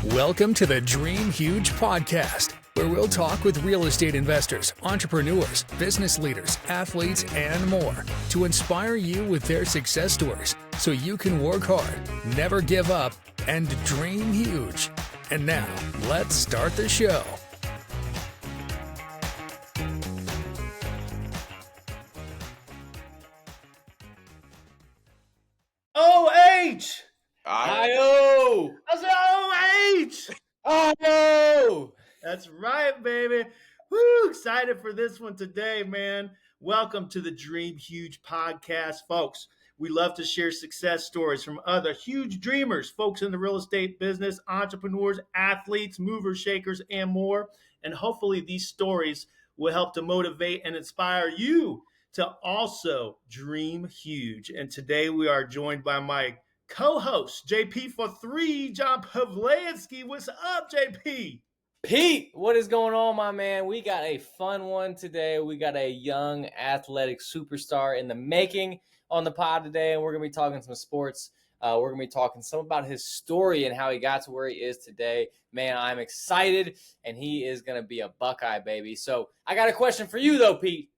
Welcome to the Dream Huge podcast, where we'll talk with real estate investors, entrepreneurs, business leaders, athletes, and more to inspire you with their success stories so you can work hard, never give up, and dream huge. And now, let's start the show. O-H! I-O! I said O-H! I-O! That's right, baby. Woo! Excited for this one today, man. Welcome to the Dream Huge podcast, folks. We love to share success stories from other huge dreamers, folks in the real estate business, entrepreneurs, athletes, movers, shakers, and more. And hopefully these stories will help to motivate and inspire you to also dream huge. And today we are joined by my co-host, JP for three, John Pavlansky. What's up, JP? Pete, what is going on, my man? We got a fun one today. We got a young athletic superstar in the making on the pod today, and we're going to be talking some sports. We're going to be talking some about his story and how he got to where he is today. Man, I'm excited, and he is going to be a Buckeye, baby. So I got a question for you, though, Pete.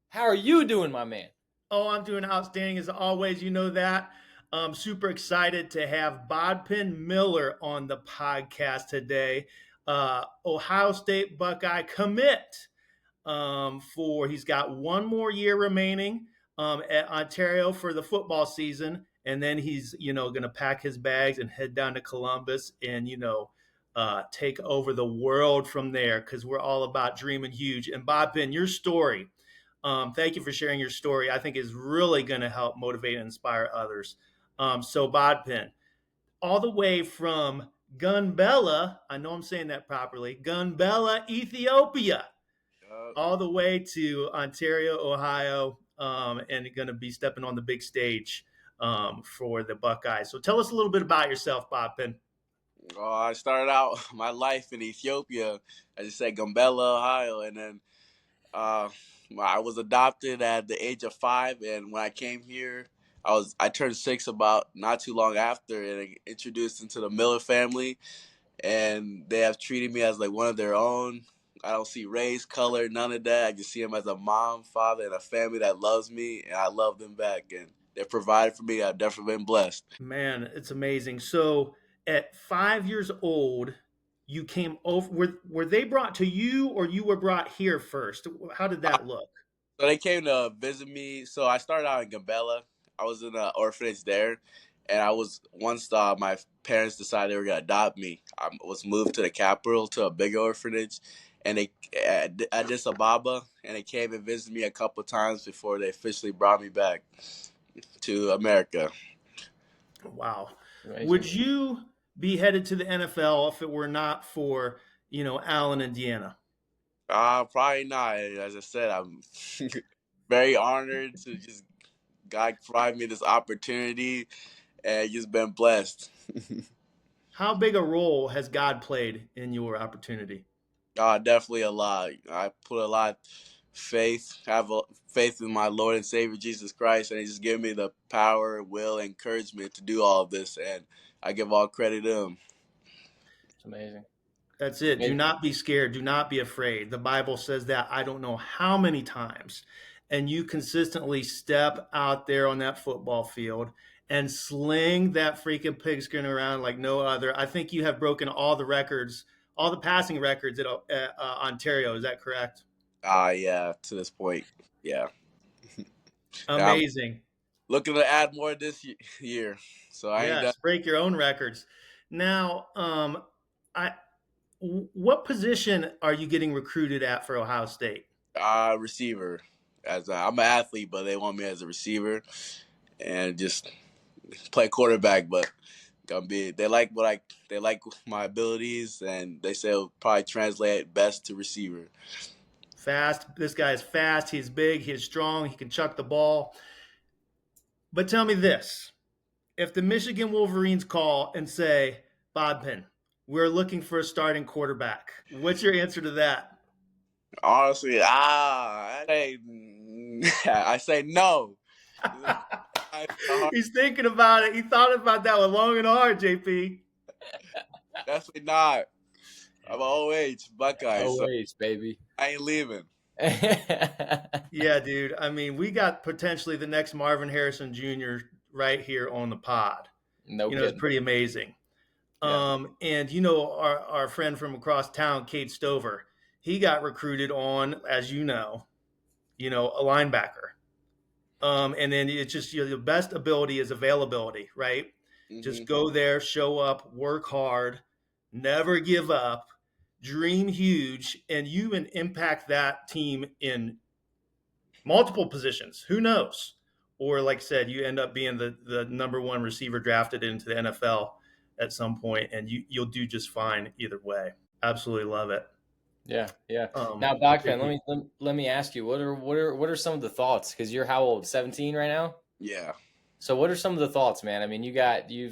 How are you doing, my man? Oh, I'm doing outstanding as always. You know that. I'm super excited to have Bodpegn Miller on the podcast today. Ohio State Buckeye commit he's got one more year remaining at Ontario for the football season. And then he's, going to pack his bags and head down to Columbus and, take over the world from there because we're all about dreaming huge. And Bodpegn, your story, thank you for sharing your story. I think is really going to help motivate and inspire others. So Bodpegn, all the way from Gunbella, I know I'm saying that properly, Gunbella, Ethiopia, all the way to Ontario, Ohio, and going to be stepping on the big stage for the Buckeyes. So tell us a little bit about yourself, Bodpegn. I started out my life in Ethiopia, as you said, Gunbella, Ohio, and then I was adopted at the age of 5, and when I came here, I turned 6 about not too long after, and introduced into the Miller family, and they have treated me as like one of their own. I don't see race, color, none of that. I just see them as a mom, father, and a family that loves me, and I love them back, and they've provided for me. I've definitely been blessed. Man, it's amazing. So at 5 years old, you came over. Were they brought to you, or you were brought here first? How did that look? So they came to visit me. So I started out in Gambella. I was in an orphanage there, and once my parents decided they were gonna adopt me. I was moved to the capital to a bigger orphanage, and they at Addis Ababa, and they came and visited me a couple times before they officially brought me back to America. Wow. Amazing. Would you be headed to the NFL if it were not for, Allen, Indiana? Probably not. As I said, I'm very honored to just God provide me this opportunity, and just been blessed. How big a role has God played in your opportunity? Definitely a lot. I put a lot of faith, faith in my Lord and Savior Jesus Christ, and He just given me the power, will, and encouragement to do all of this, and I give all credit to Him. It's amazing. That's it. Do not be scared. Do not be afraid. The Bible says that I don't know how many times. And you consistently step out there on that football field and sling that freaking pigskin around like no other. I think you have broken all the records, all the passing records at Ontario. Is that correct? Yeah, to this point, yeah. Amazing. I'm looking to add more this year. So I ain't done. Break your own records. Now, what position are you getting recruited at for Ohio State? Receiver. I'm an athlete, but they want me as a receiver, and just play quarterback. But they like my abilities, and they say it'll probably translate best to receiver. Fast. This guy is fast. He's big. He's strong. He can chuck the ball. But tell me this: if the Michigan Wolverines call and say, "Bodpegn, we're looking for a starting quarterback," what's your answer to that? Honestly, I say no. He's thinking about it. He thought about that one long and hard, JP. Definitely not. I'm a OH Buckeye, so OH, baby. I ain't leaving. Yeah, dude. I mean, we got potentially the next Marvin Harrison Jr. right here on the pod. No It's kidding. pretty amazing. Yeah. And our friend from across town, Kate Stover, he got recruited on, as a linebacker. And then it's just the best ability is availability, right? Hmm. Just go there, show up, work hard, never give up, dream huge, and you can impact that team in multiple positions. Who knows? Or like I said, you end up being the number one receiver drafted into the NFL at some point, and you'll do just fine either way. Absolutely love it. Yeah, yeah. Um, Now, Bachman, if you, let me ask you, what are some of the thoughts? Because you're how old? 17 right now. Yeah. So, what are some of the thoughts, man? I mean, you've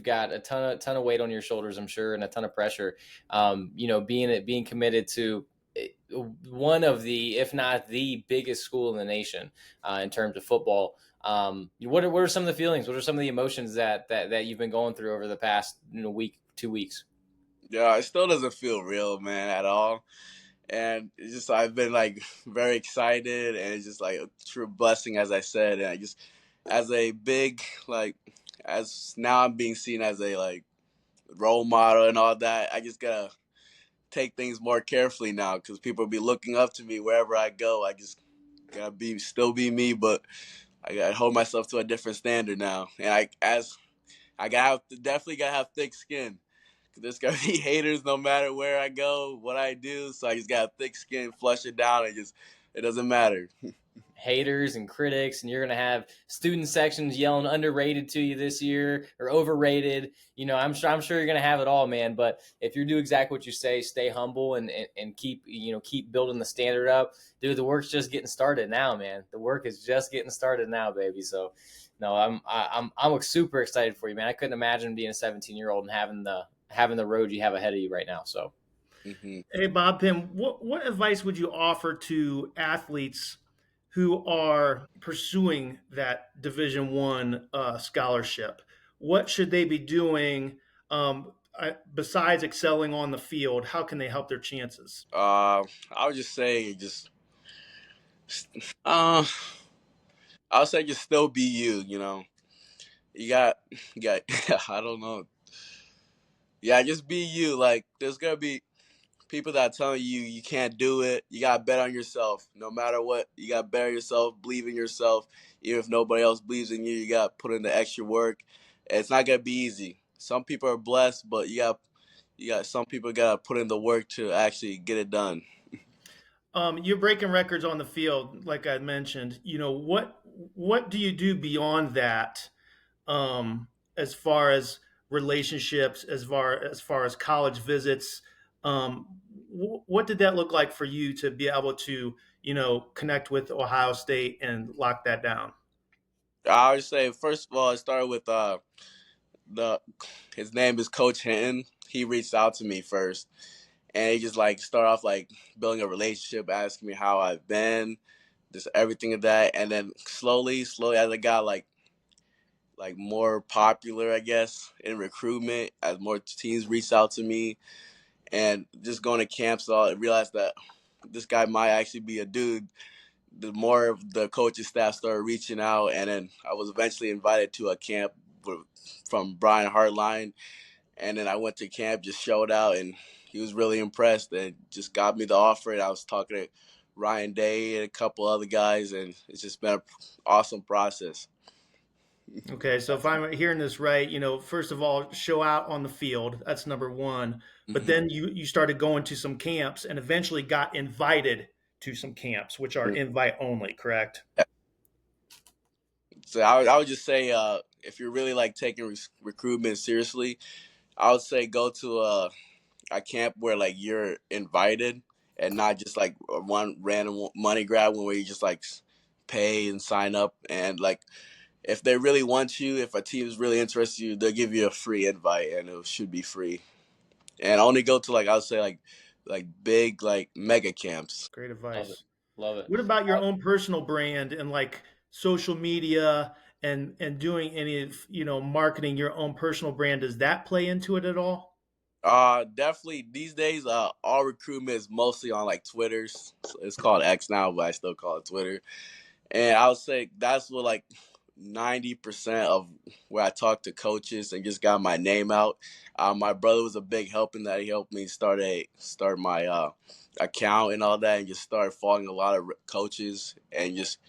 got a ton of weight on your shoulders, I'm sure, and a ton of pressure. Being committed to one of the, if not the biggest school in the nation in terms of football. What are some of the feelings? What are some of the emotions that you've been going through over the past week, 2 weeks? Yeah, it still doesn't feel real, man, at all. And it's just I've been like very excited, and it's just like a true blessing, as I said. And I just as a big like as now I'm being seen as a like role model and all that. I just gotta take things more carefully now because people will be looking up to me wherever I go. I just gotta be me, but I gotta hold myself to a different standard now. And I definitely gotta have thick skin. There's gonna be haters no matter where I go, what I do. So I just got a thick skin, flush it down, and just it doesn't matter. Haters and critics, and you're going to have student sections yelling underrated to you this year or overrated. I'm sure you're going to have it all, man. But if you do exactly what you say, stay humble and keep building the standard up, dude. The work's just getting started now, man. The work is just getting started now, baby. So, no, I'm super excited for you, man. I couldn't imagine being a 17-year-old and having the road you have ahead of you right now. So, Hmm. Hey, Bob Pim, what advice would you offer to athletes who are pursuing that Division I scholarship? What should they be doing besides excelling on the field? How can they help their chances? I would just say uh, I would say just still be you. You got. I don't know. Yeah, just be you. Like there's gonna be people that are telling you you can't do it. You gotta bet on yourself. No matter what, you gotta bet on yourself, believe in yourself. Even if nobody else believes in you, you gotta put in the extra work. And it's not gonna be easy. Some people are blessed, but you got some people gotta put in the work to actually get it done. You're breaking records on the field, like I mentioned. What do you do beyond that? As far as relationships, as far as college visits. What did that look like for you to be able to connect with Ohio State and lock that down? I would say first of all, it started with the his name is Coach Hinton. He reached out to me first, and he just like start off like building a relationship, asking me how I've been, just everything of that, and then slowly as I got like more popular, I guess, in recruitment, as more teams reached out to me, and just going to camps, I realized that this guy might actually be a dude. The more of the coaching staff started reaching out, and then I was eventually invited to a camp from Brian Hartline, and then I went to camp, just showed out, and he was really impressed and just got me the offer. And I was talking to Ryan Day and a couple other guys, and it's just been an awesome process. Okay, so if I'm hearing this right, first of all, show out on the field. That's number one. But Hmm. then you started going to some camps and eventually got invited to some camps, which are invite only, correct? So I would just say, if you're really like taking recruitment seriously, I would say go to a camp where like you're invited and not just like one random money grab where you just like pay and sign up. And like if they really want you, if a team is really interested in you, they'll give you a free invite, and it should be free. And only go to like I would say like big like mega camps. Great love it, advice. love it. What about your own personal brand and like social media and doing any of, marketing your own personal brand? Does that play into it at all? Definitely these days, all recruitment is mostly on like Twitter's. So it's called X now, but I still call it Twitter. And I would say that's what like 90% of where I talk to coaches and just got my name out. My brother was a big help in that. He helped me start my account and all that, and just started following a lot of coaches and just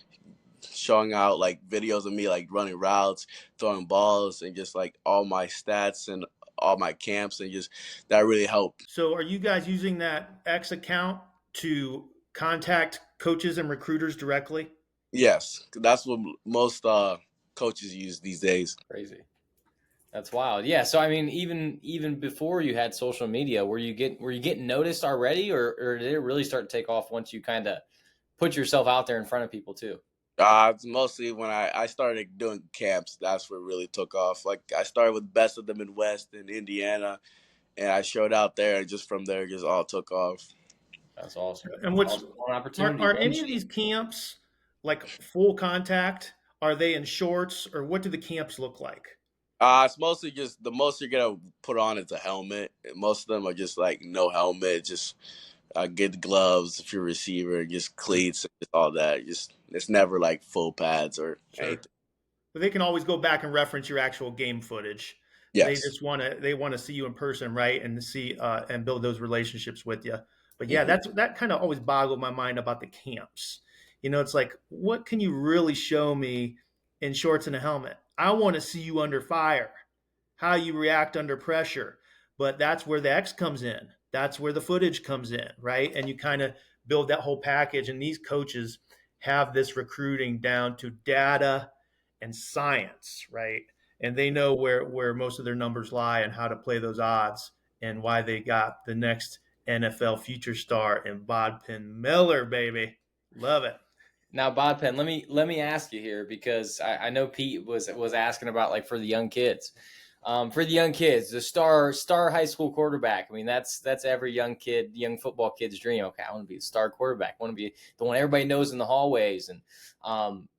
showing out like videos of me like running routes, throwing balls, and just like all my stats and all my camps, and just that really helped. So are you guys using that X account to contact coaches and recruiters directly? Yes, that's what most coaches use these days. Crazy. That's wild. Yeah. So I mean, even before you had social media, were you getting noticed already, or did it really start to take off once you kind of put yourself out there in front of people too? It's mostly when I started doing camps, that's where it really took off. Like I started with Best of the Midwest in Indiana, and I showed out there, and just from there, just all took off. That's awesome. And what's Awesome. An opportunity. are any of these camps like full contact? Are they in shorts or what do the camps look like? It's mostly just the most you're gonna put on is a helmet. Most of them are just like no helmet, just good gloves if you're a receiver, just cleats, and just all that. Just it's never like full pads or Sure. anything. But they can always go back and reference your actual game footage. They Yes. just want to see you in person, right, and see and build those relationships with you. But yeah, Mhm. that kind of always boggled my mind about the camps. It's like, what can you really show me in shorts and a helmet? I want to see you under fire, how you react under pressure. But that's where the X comes in. That's where the footage comes in, right? And you kind of build that whole package. And these coaches have this recruiting down to data and science, right? And they know where most of their numbers lie and how to play those odds and why they got the next NFL future star in Bodpegn Miller, baby. Love it. Now, Bodpen, let me ask you here because I know Pete was asking about like for the young kids. For the young kids, the star high school quarterback. I mean, that's every young football kid's dream. Okay, I want to be the star quarterback. I want to be the one everybody knows in the hallways. And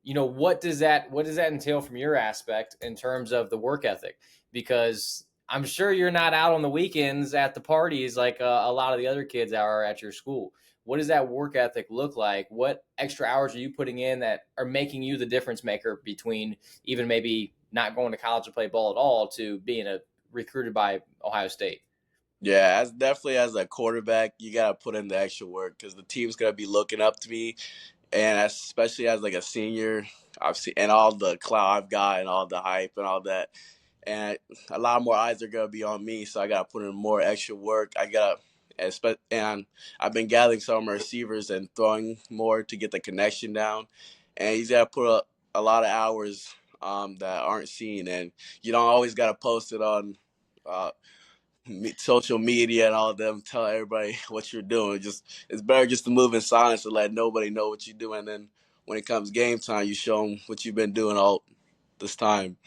what does that entail from your aspect in terms of the work ethic? Because I'm sure you're not out on the weekends at the parties like a lot of the other kids are at your school. What does that work ethic look like? What extra hours are you putting in that are making you the difference maker between even maybe not going to college to play ball at all to being recruited by Ohio State? Yeah, as definitely as a quarterback, you gotta put in the extra work because the team's gonna be looking up to me, and especially as like a senior, obviously, and all the clout I've got and all the hype and all that, and a lot more eyes are gonna be on me. So I gotta put in more extra work. And I've been gathering some of my receivers and throwing more to get the connection down, and he's gotta put a lot of hours that aren't seen, and you don't always gotta post it on. Social media and all of them tell everybody what you're doing. Just it's better just to move in silence and let nobody know what you're doing. And then when it comes game time, you show them what you've been doing all this time.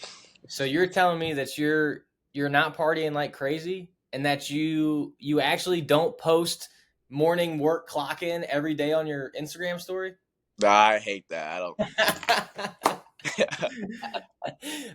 So you're telling me that you're not partying like crazy and that you actually don't post morning work clock in every day on your Instagram story? I hate that. I don't.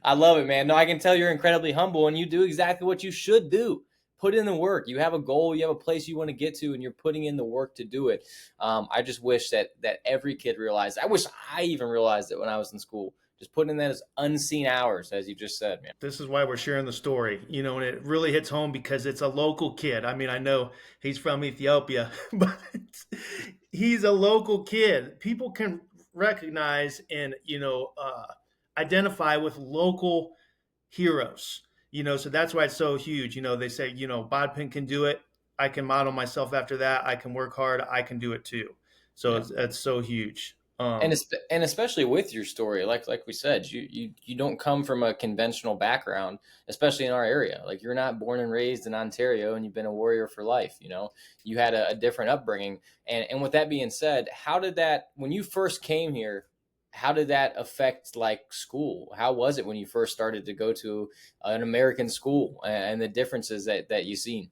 I love it, man. No, I can tell you're incredibly humble and you do exactly what you should do. Put in the work. You have a goal, you have a place you want to get to, and you're putting in the work to do it. I just wish that every kid realized. I wish I even realized it when I was in school. Just putting in those unseen hours, as you just said, man. This is why we're sharing the story, and it really hits home because it's a local kid. I mean, I know he's from Ethiopia, but he's a local kid. People can recognize and, identify with local heroes, so that's why it's so huge. They say, Bodpin can do it. I can model myself after that. I can work hard. I can do it too. So Yeah. it's so huge. And especially with your story, like we said, you don't come from a conventional background, especially in our area. Like you're not born and raised in Ontario, and you've been a warrior for life. You had a different upbringing. And with that being said, how did that when you first came here? How did that affect like school? How was it when you first started to go to an American school and the differences that you seen?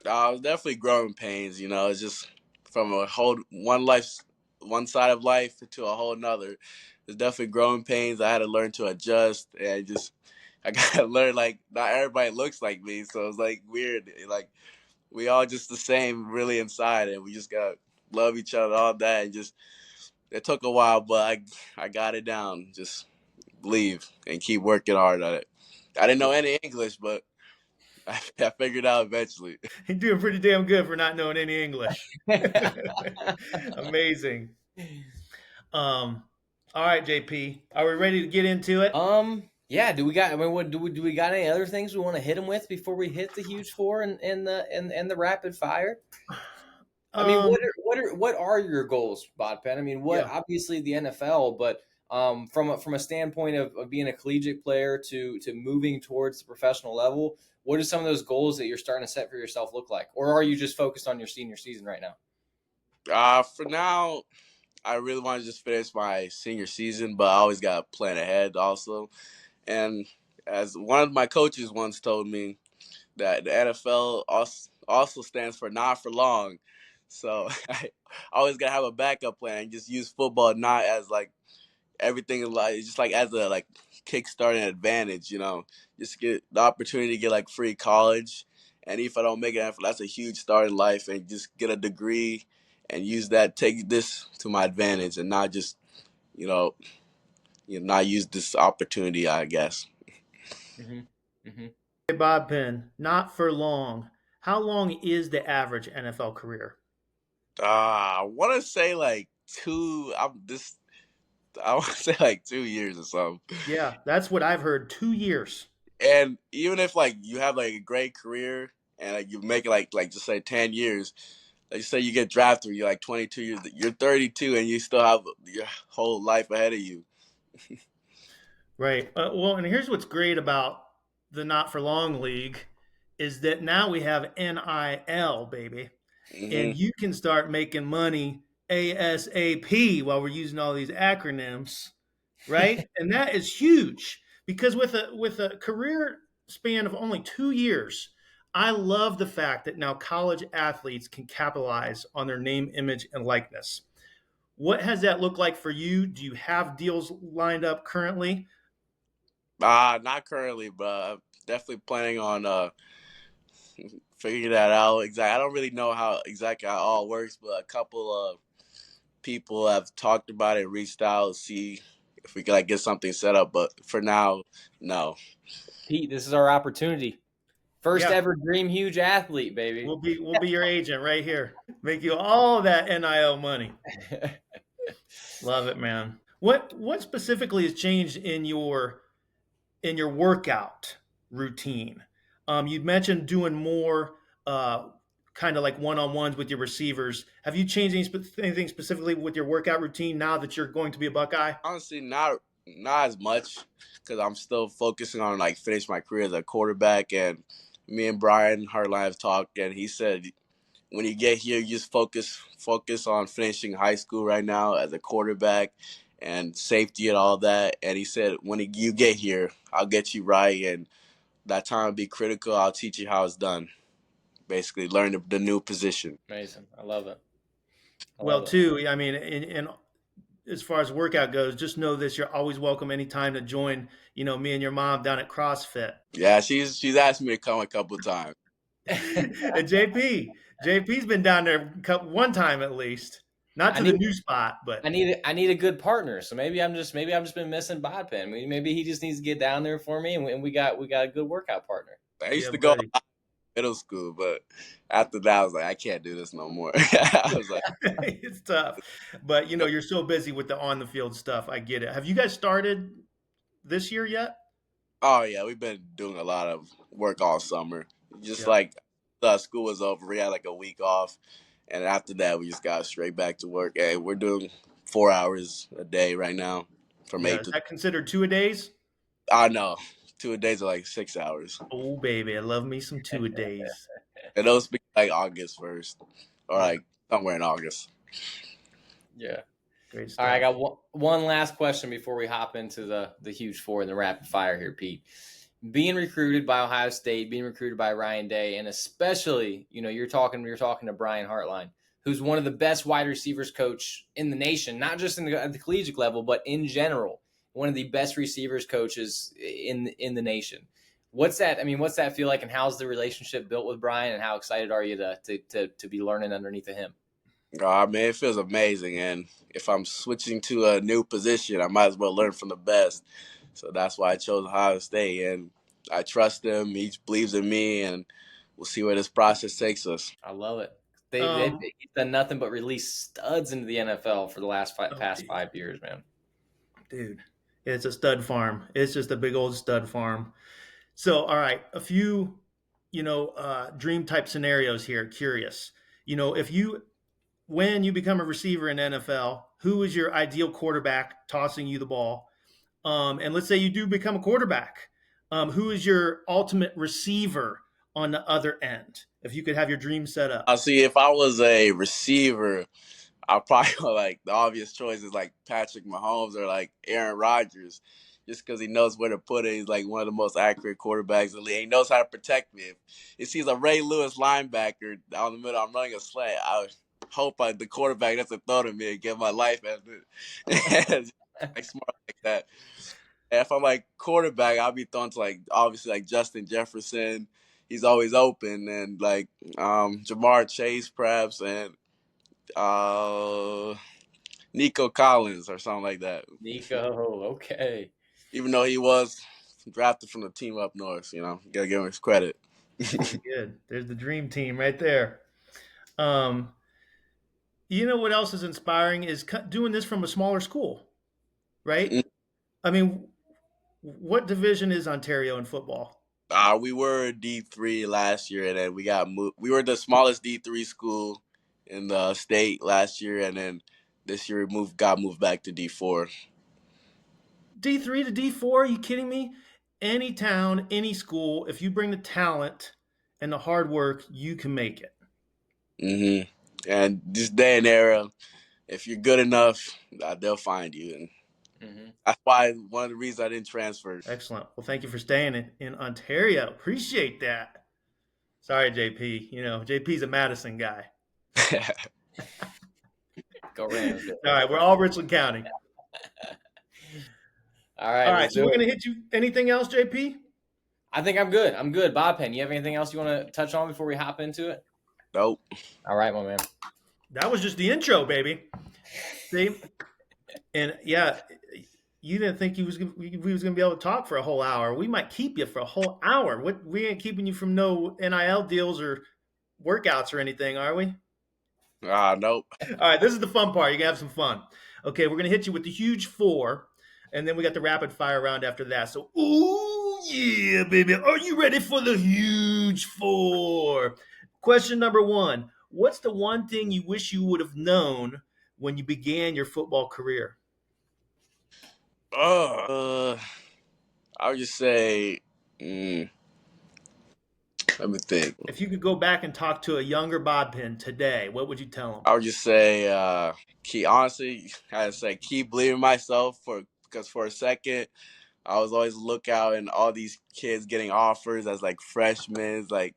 It was definitely growing pains. It's just from a whole one side of life to a whole nother. There's definitely growing pains. I had to learn to adjust and just I gotta learn like not everybody looks like me, so it's like weird. Like we all just the same, really inside, and we just gotta love each other, all that, and just it took a while, but I got it down. Just believe and keep working hard at it. I didn't know any English, but I figured it out eventually. You're doing pretty damn good for not knowing any English. Amazing. All right, JP, are we ready to get into it? Yeah. Do we got? I mean, what do we got? Any other things we want to hit them with before we hit the huge four and the rapid fire? I mean, what are your goals, Bodpegn? I mean, what Yeah. obviously the NFL, but from a standpoint of being a collegiate player to moving towards the professional level, what are some of those goals that you're starting to set for yourself look like, or are you just focused on your senior season right now? For now, I really want to just finish my senior season, but I always got to plan ahead also. And as one of my coaches once told me, that the NFL also stands for not for long. So I always gotta have a backup plan. Just use football not as like everything, like just like as a like kickstarting advantage. Just get the opportunity to get like free college, and if I don't make it, that's a huge start in life. And just get a degree and use that, take this to my advantage, and not just you know not use this opportunity, I guess. Mm-hmm. Mm-hmm. Hey, Bodpegn, not for long. How long is the average NFL career? I want to say like two. I want to say like 2 years or something. Yeah, that's what I've heard. 2 years. And even if like you have like a great career and like you make it like just say 10 years, like say you get drafted, you're like 22 years, you're 32, and you still have your whole life ahead of you. Right. Well, and here's what's great about the Not for Long League is that now we have NIL, baby, Hmm. and you can start making money ASAP while we're using all these acronyms, right? And that is huge because with a career span of only 2 years, I love the fact that now college athletes can capitalize on their name, image, and likeness. What has that looked like for you? Do you have deals lined up currently? Not currently, but I'm definitely planning on figuring that out. Exactly. I don't really know how exactly how it all works, but a couple of people have talked about it, reached out, see if we can like get something set up. But for now, no. Pete, this is our opportunity. First Yeah, ever dream huge athlete, baby. we'll be your agent right here. Make you all that NIL money. Love it, man. What specifically has changed in your workout routine? You mentioned doing more kind of like one-on-ones with your receivers. Have you changed anything specifically with your workout routine now that you're going to be a Buckeye? Honestly, not as much because I'm still focusing on like finish my career as a quarterback. And me and Brian Hartline have talked, and he said when you get here, you just focus on finishing high school right now as a quarterback and safety and all that. And he said when you get here, I'll get you right, and that time will be critical. I'll teach you how it's done. Basically, learn the new position. Amazing. I love it. I Well, love it. too, I mean, in as far as workout goes, just know this: you're always welcome anytime to join. Me and your mom down at CrossFit. Yeah, she's asked me to come a couple of times. And JP's been down there one time at least, not I to the need new spot, but I need a good partner. So maybe I've just been missing Bodpegn. Maybe he just needs to get down there for me, and we got a good workout partner. I used yeah, to go buddy. middle school, but after that, I was like, I can't do this no more. I was like, It's tough, but you're so busy with the on the field stuff. I get it. Have you guys started this year yet? oh yeah, we've been doing a lot of work all summer. Just Yeah, like the school was over, we had like a week off, and after that, we just got straight back to work. And we're doing 4 hours a day right now, from yeah. eight Is to. that considered two a days? I know 2 days are like 6 hours, Oh, baby, I love me some two a days. and those be like August 1st, or Yeah, like somewhere in August. Yeah. great All right, I stuff. got one last question before we hop into the huge four and the rapid fire here, Pete. Being recruited by Ohio State, being recruited by Ryan Day, and especially, you're talking to Brian Hartline, who's one of the best wide receivers coach in the nation, not just at the collegiate level, but in general. one of the best receivers coaches in the nation. What's that? I mean, what's that feel like, and how's the relationship built with Brian, and how excited are you to be learning underneath of him? Man, it feels amazing. And if I'm switching to a new position, I might as well learn from the best. So that's why I chose Ohio State. And I trust him. He believes in me. And we'll see where this process takes us. I love it. He's done nothing but release studs into the NFL for the past 5 years, man. Dude, it's a stud farm. It's just a big old stud farm. So, all right, a few, dream type scenarios here. Curious, when you become a receiver in NFL, who is your ideal quarterback tossing you the ball? And let's say you do become a quarterback. Who is your ultimate receiver on the other end? If you could have your dream set up. I'll see if I was a receiver, I'll probably like the obvious choice is like Patrick Mahomes or like Aaron Rodgers, just because he knows where to put it. He's like one of the most accurate quarterbacks in the league. He knows how to protect me. If he sees a Ray Lewis linebacker down the middle, I'm running a slant. I hope the quarterback doesn't throw to me and get my life as it. Like smart like that. And if I'm like quarterback, I'll be throwing to like obviously like Justin Jefferson. He's always open, and like Jamar Chase perhaps, and Nico Collins or something like that. Nico, okay. Even though he was drafted from the team up north, gotta give him his credit. Good. There's the dream team right there. What else is inspiring is doing this from a smaller school, right? Mm. I mean, what division is Ontario in football? We were D3 last year, and then we got moved. We were the smallest D3 school in the state last year, and then this year got moved back to D4. D3 to D4? Are you kidding me? Any town, any school, if you bring the talent and the hard work, you can make it. Mm-hmm. And this day and era, if you're good enough, they'll find you. And that's why one of the reasons I didn't transfer. Excellent. Well, thank you for staying in Ontario. Appreciate that. Sorry, JP. JP's a Madison guy. Go Rams. All right, we're all Richland County. All right. So we're going to hit you. Anything else, JP? I think I'm good. Bodpegn, you have anything else you want to touch on before we hop into it? Nope. All right, my man. That was just the intro, baby. See? And yeah, you didn't think we was going to be able to talk for a whole hour. We might keep you for a whole hour. We ain't keeping you from no NIL deals or workouts or anything, are we? Nope. All right, this is the fun part. You can have some fun. Okay, we're going to hit you with the huge four, and then we got the rapid fire round after that. So, ooh, yeah, baby. Are you ready for the huge four? Question number one. What's the one thing you wish you would have known when you began your football career? I would just say, let me think. If you could go back and talk to a younger Bodpegn today, what would you tell him? I would just say, keep believing in myself because for a second, I was always lookout and all these kids getting offers as like freshmen, like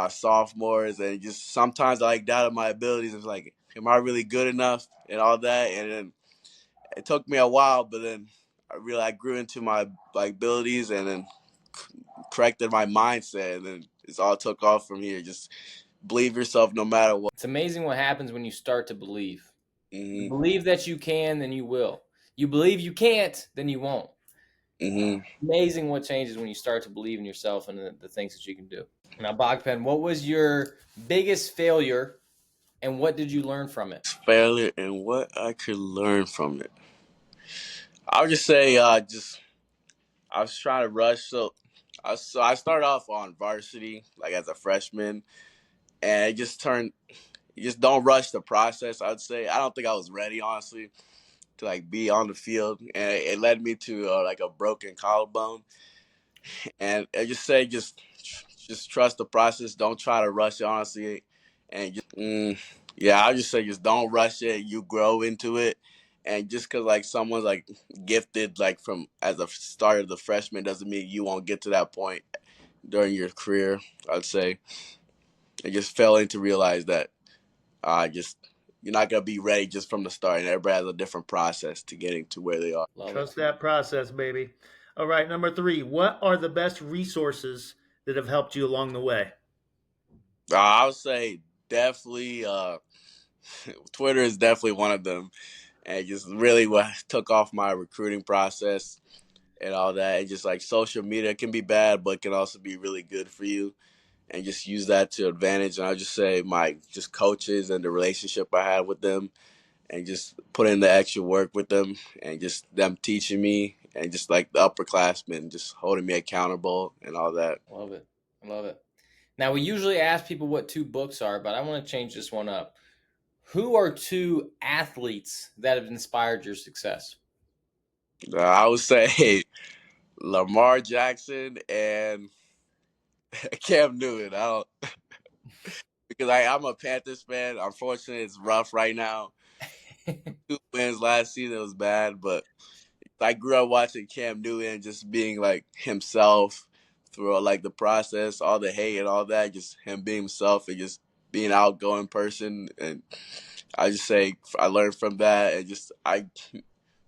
sophomores, and just sometimes I doubted my abilities. It's like, am I really good enough and all that? And then it took me a while, but then I grew into my abilities and then corrected my mindset, and then it's all took off from here. Just believe yourself no matter what. It's amazing what happens when you start to believe. Mm-hmm. You believe that you can, then you will. You believe you can't, then you won't. Mm-hmm. Amazing what changes when you start to believe in yourself and the things that you can do. Now, Bodpegn, what was your biggest failure and what did you learn from it? Failure and what I could learn from it. I would just say I was trying to rush. So I started off on varsity, like as a freshman, and you just don't rush the process. I'd say I don't think I was ready, honestly, to be on the field, and it led me to a broken collarbone. And I just say just trust the process. Don't try to rush it, honestly, and I just say just don't rush it. You grow into it. And just because someone's gifted from as a start of the freshman doesn't mean you won't get to that point during your career. I'd say I just failing to realize that you're not gonna be ready just from the start, and everybody has a different process to getting to where they are. Love Trust it. that process, baby. All right, number 3. What are the best resources that have helped you along the way? I would say definitely Twitter is definitely one of them, and just really what took off my recruiting process and all that. And just like social media can be bad, but can also be really good for you. And just use that to advantage. And I'll just say my just coaches and the relationship I had with them, and just put in the extra work with them, and just them teaching me, and just like the upperclassmen just holding me accountable and all that. Love it. Love it. Now, we usually ask people what 2 books are, but I want to change this one up. Who are 2 athletes that have inspired your success? I would say Lamar Jackson and Cam Newton. I don't because I'm a Panthers fan. Unfortunately, it's rough right now. 2 wins last season was bad, but I grew up watching Cam Newton just being like himself through like the process, all the hate and all that, just him being himself and just being an outgoing person. And I just say I learned from that, and just I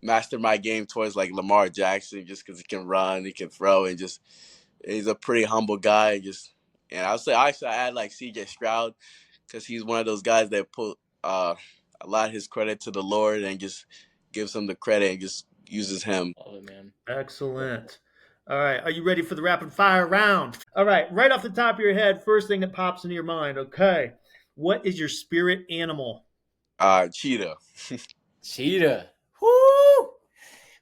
mastered my game towards like Lamar Jackson just because he can run, he can throw, and just he's a pretty humble guy. And I would say I add like C.J. Stroud because he's one of those guys that put a lot of his credit to the Lord and just gives him the credit and just uses him. Love it, man. Excellent. All right, are you ready for the rapid fire round? All right, right off the top of your head, first thing that pops into your mind, okay. What is your spirit animal? Cheetah. Cheetah. Woo!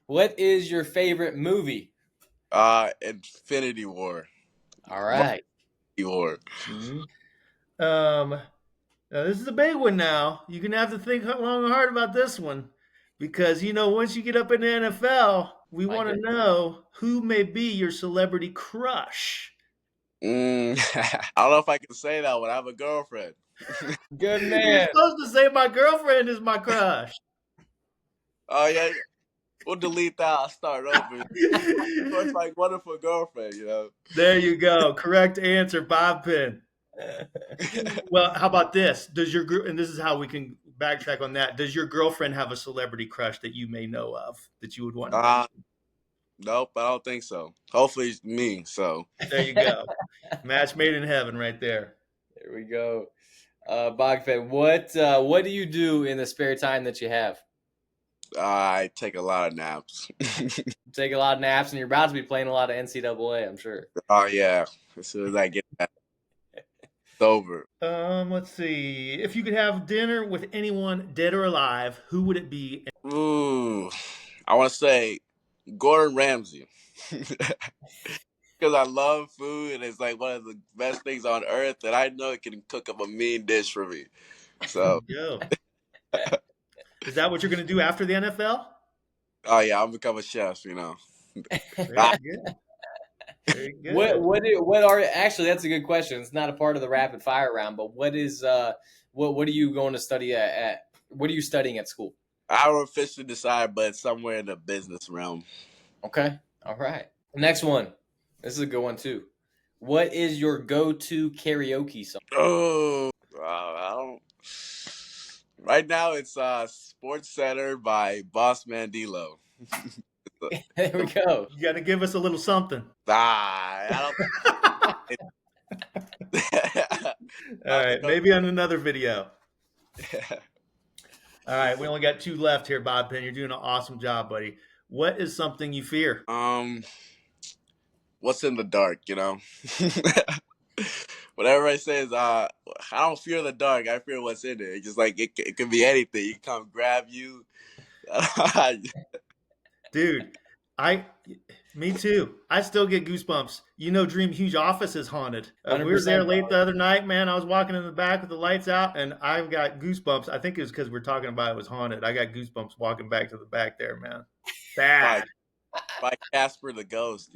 What is your favorite movie? Infinity War. All right. Infinity War. Mm-hmm. Now this is a big one now. You're going to have to think long and hard about this one because, once you get up in the NFL, we want to know who may be your celebrity crush. I don't know if I can say that one. I have a girlfriend. Good You're man. supposed to say my girlfriend is my crush. Oh, yeah. We'll delete that. I'll start over. It's like wonderful girlfriend, There you go. Correct answer, Bodpegn. Well, how about this? And this is how we can backtrack on that. Does your girlfriend have a celebrity crush that you may know of that you would want to mention? Nope, I don't think so. Hopefully it's me, so. There you go. Match made in heaven right there. There we go. Bogfed, what do you do in the spare time that you have? I take a lot of naps. Take a lot of naps, and you're about to be playing a lot of NCAA, I'm sure. Oh, yeah. As soon as I get that, it's over. Let's see. If you could have dinner with anyone, dead or alive, who would it be? Ooh, I want to say Gordon Ramsay. Because I love food, and it's like one of the best things on earth, and I know it can cook up a mean dish for me. So, Go. Is that what you're going to do after the NFL? oh yeah, I'll become a chef. Very good. Very good. What are actually? That's a good question. It's not a part of the rapid fire round, but what is what are you going to study at? What are you studying at school? I don't officially decide, but it's somewhere in the business realm. Okay, all right. Next one. This is a good one too. What is your go-to karaoke song? Oh, I don't. Right now, it's Sports Center by Boss Mandilo. There we go. You got to give us a little something. I don't. All right, maybe on another video. All right, we only got 2 left here, Bodpegn. You're doing an awesome job, buddy. What is something you fear? What's in the dark? Whatever I say is, I don't fear the dark. I fear what's in it. It's just like it can be anything. It can come grab you. Dude, me too. I still get goosebumps. Dream Huge office is haunted. We were there late the other night, man. I was walking in the back with the lights out, and I got goosebumps. I think it was because we're talking about it was haunted. I got goosebumps walking back to the back there, man. Bad. By Casper the Ghost,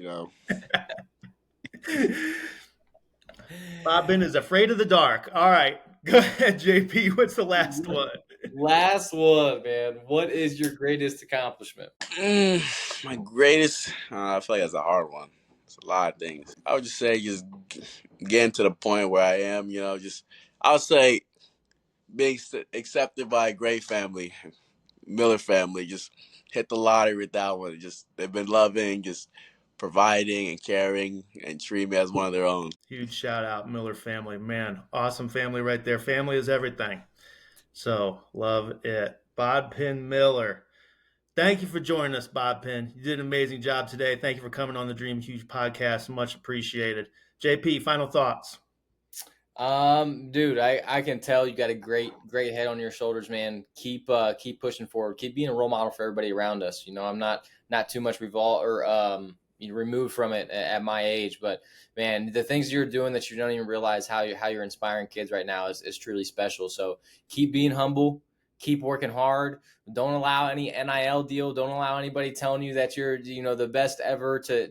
Bodpegn is afraid of the dark. All right, go ahead, JP. What's the last one? Last one, man. What is your greatest accomplishment? My greatest, I feel like that's a hard one. It's a lot of things. I would just say just getting to the point where I am, I would say being accepted by a great family, Miller family. Just hit the lottery with that one. Just they've been loving, just providing and caring and treating me as one of their own. Huge shout out, Miller family. Man, awesome family right there. Family is everything. So love it. Bodpegn Miller. Thank you for joining us, Bodpegn. You did an amazing job today. Thank you for coming on the Dream Huge podcast. Much appreciated. JP, final thoughts. Dude, I can tell you got a great head on your shoulders, man. Keep pushing forward. Keep being a role model for everybody around us. I'm not too much removed from it at my age, but man, the things you're doing that you don't even realize how you're inspiring kids right now is truly special. So keep being humble, keep working hard. Don't allow any NIL deal. Don't allow anybody telling you that you're, the best ever to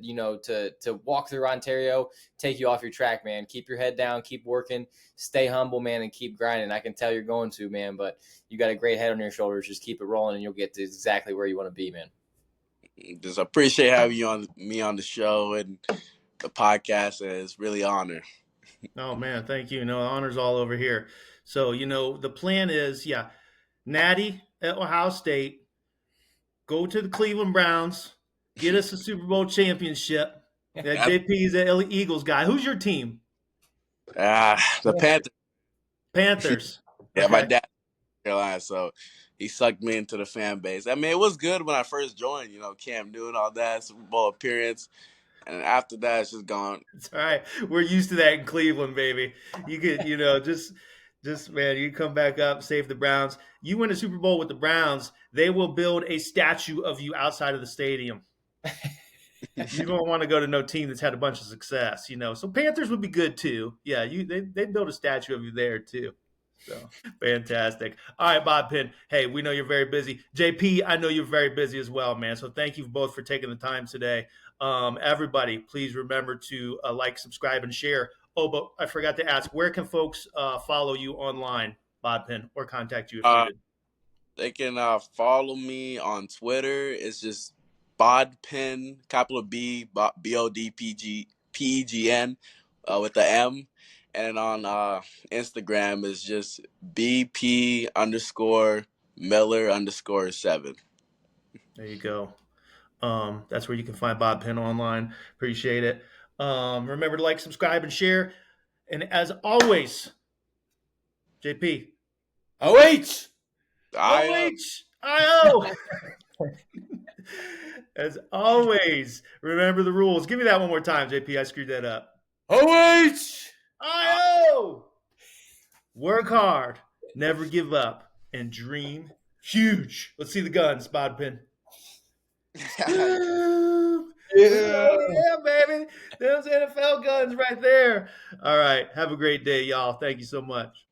walk through Ontario, take you off your track, man. Keep your head down, keep working, stay humble, man, and keep grinding. I can tell you're going to, man, but you got a great head on your shoulders. Just keep it rolling and you'll get to exactly where you want to be, man. Just appreciate having you on the show and the podcast. And it's really an honor. Oh man, thank you. No, honor's all over here. So, the plan is, Natty at Ohio State, go to the Cleveland Browns, get us a Super Bowl championship. That JP's an Eagles guy. Who's your team? The Panthers. Panthers. Yeah, Okay. my dad Carolina, so he sucked me into the fan base. I mean, it was good when I first joined, Cam Newton, all that, Super Bowl appearance. And after that, it's just gone. It's all right. We're used to that in Cleveland, baby. You could, just man, you come back up, save the Browns. You win a Super Bowl with the Browns, they will build a statue of you outside of the stadium. You don't want to go to no team that's had a bunch of success, So Panthers would be good too. Yeah, they build a statue of you there too. So fantastic. All right, Bodpegn. Hey, we know you're very busy. JP, I know you're very busy as well, man. So thank you both for taking the time today. Everybody, please remember to like, subscribe, and share. Oh, but I forgot to ask, where can folks follow you online, Bodpegn, or contact you if needed? They can follow me on Twitter. It's just Bodpegn, capital B, BODPEGN with the M. And on Instagram is just BP_Miller_7. There you go. That's where you can find Bodpegn online. Appreciate it. Remember to like, subscribe, and share. And as always, JP. OH! OH! As always, remember the rules. Give me that one more time, JP. I screwed that up. OH! I-O! Work hard, never give up, and dream huge. Let's see the guns, Bodpegn. Yeah, baby. Those NFL guns right there. All right. Have a great day, y'all. Thank you so much.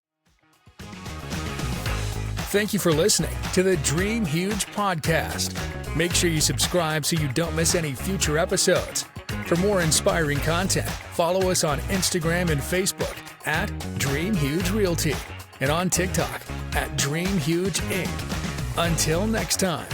Thank you for listening to the Dream Huge podcast. Make sure you subscribe so you don't miss any future episodes. For more inspiring content, follow us on Instagram and Facebook at Dream Huge Realty and on TikTok at Dream Huge Inc. Until next time.